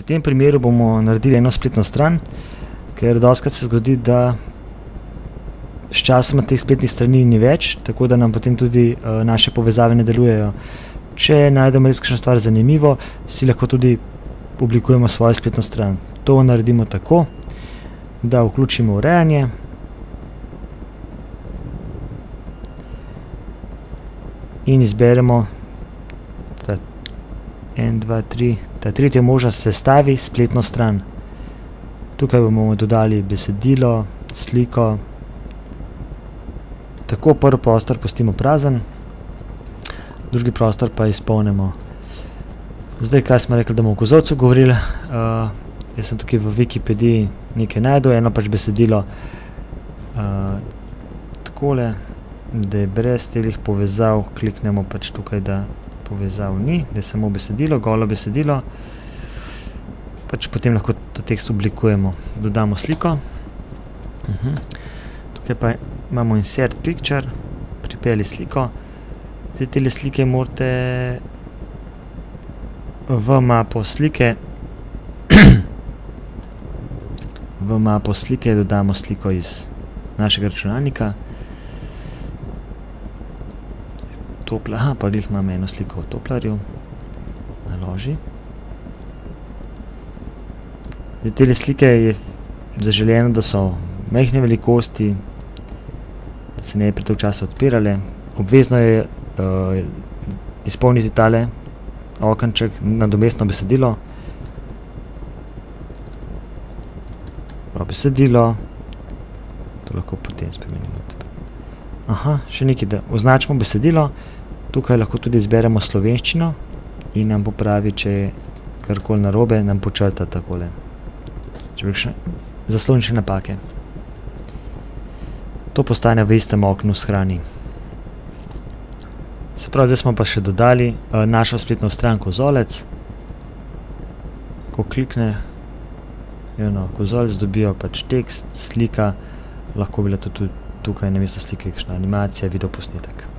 tem primeru bomo naredili eno spletno stran, ker dostikrat se zgodi, da sčasoma teh spletnih strani ni več, tako da nam potem tudi naše povezave ne delujejo. Če najdemo res kakšno stvar zanimivo, si lahko tudi oblikujemo svojo spletno stran. To naredimo tako, da vključimo urejanje. In izberemo ta 1, 2, 3, ta tretja možnost sestavi spletno stran. Tukaj bomo dodali besedilo, sliko. Tako prvi prostor pustimo prazen, drugi prostor pa izpolnimo. Zdaj, kaj smo rekli, da bomo o kozolcu govorili. Jaz sem tukaj v Wikipediji nekaj najdel, eno pač besedilo takole, da je brez telih povezav, kliknemo pač tukaj, da povezav ni, da je samo besedilo, golo besedilo. Pač potem lahko ta tekst oblikujemo. Dodamo sliko. Tukaj pa imamo insert picture, pripelji sliko. Zdaj tele slike morate v mapo slike v mapo slike dodamo sliko iz našega računalnika. Pa glih imam eno sliko v toplarju. Naloži. Zdaj tele slike je zaželeno, da so majhne velikosti, da se ne bi predolgo časa odpirale. Obvezno je izpolniti tale okenček, nadomestno besedilo. Besedilo. To lahko potem spremenimo. Še nekaj, da označimo besedilo. Tukaj lahko tudi izberemo slovenščino in nam popravi, če je karkoli narobe, nam počrta takole. Če bi še zaslonične napake. To postane v istem oknu shrani. Se pravi, zdaj smo pa še dodali našo spletno stran Kozolec. Ko klikne Kozolec, dobijo pač tekst, slika, lahko bila to tudi tukaj namesto slike kakšna animacija, videoposnetek.